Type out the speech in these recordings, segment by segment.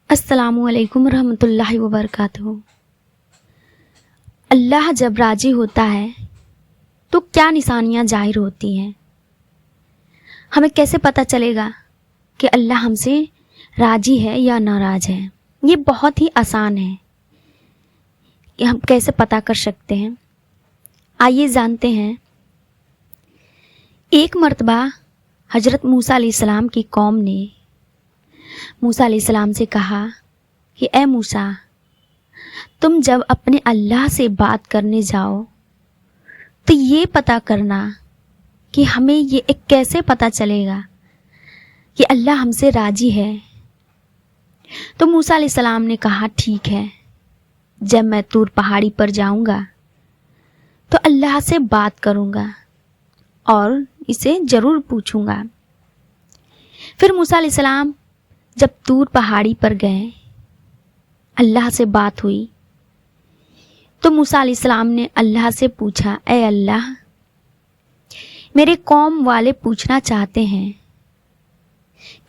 السلام علیکم ورحمۃ اللہ وبرکاتہ۔ اللہ جب راضی ہوتا ہے تو کیا نشانیاں ظاہر ہوتی ہیں؟ ہمیں کیسے پتہ چلے گا کہ اللہ ہم سے راضی ہے یا ناراض ہے؟ یہ بہت ہی آسان ہے کہ ہم کیسے پتہ کر سکتے ہیں۔ آئیے جانتے ہیں۔ ایک مرتبہ حضرت موسیٰ علیہ السلام کی قوم نے موسیٰ علیہ السلام سے کہا کہ اے موسیٰ، تم جب اپنے اللہ سے بات کرنے جاؤ تو یہ پتہ کرنا کہ ہمیں یہ کیسے پتہ چلے گا کہ اللہ ہم سے راضی ہے۔ تو موسیٰ علیہ السلام نے کہا ٹھیک ہے، جب میں طور پہاڑی پر جاؤں گا تو اللہ سے بات کروں گا اور اسے ضرور پوچھوں گا۔ پھر موسیٰ علیہ السلام جب طور پہاڑی پر گئے، اللہ سے بات ہوئی تو موسیٰ علیہ السلام نے اللہ سے پوچھا، اے اللہ، میرے قوم والے پوچھنا چاہتے ہیں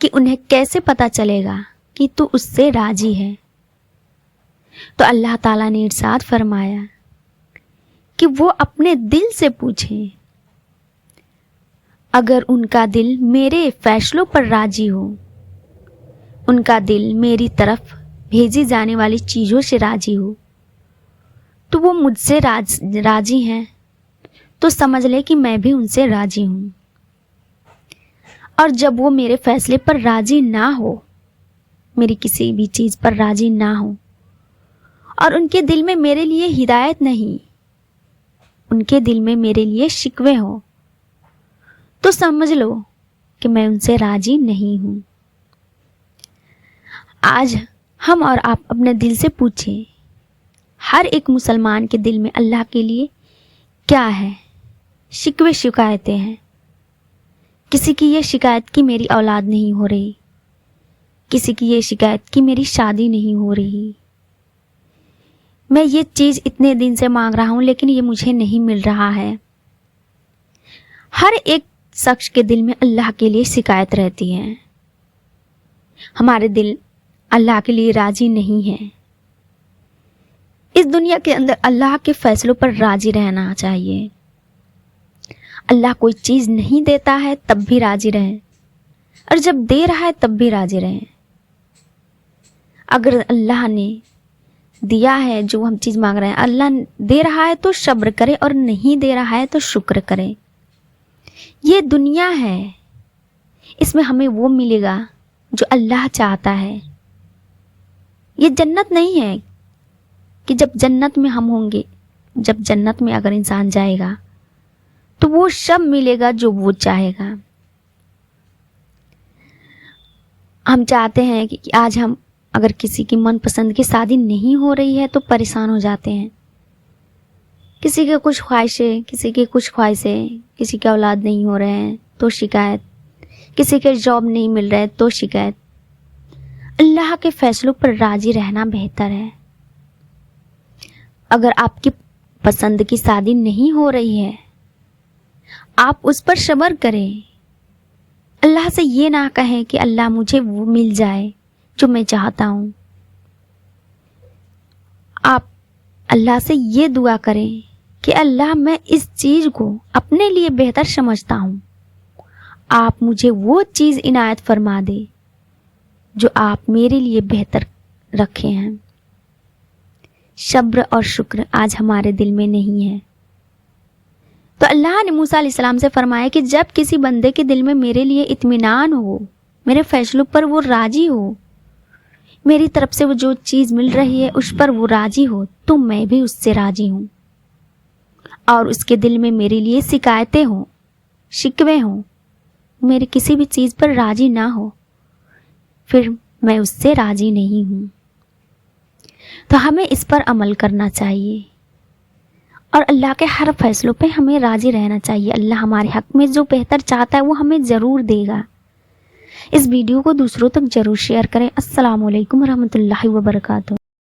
کہ انہیں کیسے پتہ چلے گا کہ تو اس سے راضی ہے؟ تو اللہ تعالیٰ نے ارشاد فرمایا کہ وہ اپنے دل سے پوچھیں۔ اگر ان کا دل میرے فیصلوں پر راضی ہو، ان کا دل میری طرف بھیجی جانے والی چیزوں سے راضی ہو، تو وہ مجھ سے راضی ہیں، تو سمجھ لے کہ میں بھی ان سے راضی ہوں۔ اور جب وہ میرے فیصلے پر راضی نہ ہو، میری کسی بھی چیز پر راضی نہ ہو، اور ان کے دل میں میرے لیے ہدایت نہیں، ان کے دل میں میرے لیے شکوے ہوں، تو سمجھ لو کہ میں ان سے راضی نہیں ہوں۔ آج ہم اور آپ اپنے دل سے پوچھیں، ہر ایک مسلمان کے دل میں اللہ کے لیے کیا ہے؟ شکوے شکایتیں ہیں۔ کسی کی یہ شکایت کہ میری اولاد نہیں ہو رہی، کسی کی یہ شکایت کہ میری شادی نہیں ہو رہی، میں یہ چیز اتنے دن سے مانگ رہا ہوں لیکن یہ مجھے نہیں مل رہا ہے۔ ہر ایک شخص کے دل میں اللہ کے لیے شکایت رہتی ہے۔ ہمارے دل اللہ کے لیے راضی نہیں ہے۔ اس دنیا کے اندر اللہ کے فیصلوں پر راضی رہنا چاہیے۔ اللہ کوئی چیز نہیں دیتا ہے تب بھی راضی رہیں، اور جب دے رہا ہے تب بھی راضی رہیں۔ اگر اللہ نے دیا ہے جو ہم چیز مانگ رہے ہیں، اللہ دے رہا ہے تو صبر کرے، اور نہیں دے رہا ہے تو شکر کرے۔ یہ دنیا ہے، اس میں ہمیں وہ ملے گا جو اللہ چاہتا ہے۔ یہ جنت نہیں ہے کہ جب جنت میں ہم ہوں گے، جب جنت میں اگر انسان جائے گا تو وہ سب ملے گا جو وہ چاہے گا۔ ہم چاہتے ہیں کہ آج ہم اگر کسی کی من پسند کی شادی نہیں ہو رہی ہے تو پریشان ہو جاتے ہیں۔ کسی کے کچھ خواہشیں، کسی کی کچھ خواہشیں، کسی کے اولاد نہیں ہو رہے ہیں تو شکایت، کسی کے جاب نہیں مل رہے تو شکایت۔ اللہ کے فیصلوں پر راضی رہنا بہتر ہے۔ اگر آپ کی پسند کی شادی نہیں ہو رہی ہے، آپ اس پر صبر کریں۔ اللہ سے یہ نہ کہیں کہ اللہ مجھے وہ مل جائے جو میں چاہتا ہوں۔ آپ اللہ سے یہ دعا کریں کہ اللہ، میں اس چیز کو اپنے لیے بہتر سمجھتا ہوں، آپ مجھے وہ چیز عنایت فرما دے جو آپ میرے لیے بہتر رکھے ہیں۔ صبر اور شکر آج ہمارے دل میں نہیں ہے۔ تو اللہ نے موسیٰ علیہ السلام سے فرمایا کہ جب کسی بندے کے دل میں میرے لیے اطمینان ہو، میرے فیصلوں پر وہ راضی ہو، میری طرف سے وہ جو چیز مل رہی ہے اس پر وہ راضی ہو، تو میں بھی اس سے راضی ہوں۔ اور اس کے دل میں میرے لیے شکایتیں ہوں، شکوے ہوں، میری کسی بھی چیز پر راضی نہ ہو، پھر میں اس سے راضی نہیں ہوں۔ تو ہمیں اس پر عمل کرنا چاہیے، اور اللہ کے ہر فیصلوں پہ ہمیں راضی رہنا چاہیے۔ اللہ ہمارے حق میں جو بہتر چاہتا ہے وہ ہمیں ضرور دے گا۔ اس ویڈیو کو دوسروں تک ضرور شیئر کریں۔ السلام علیکم ورحمۃ اللہ وبرکاتہ۔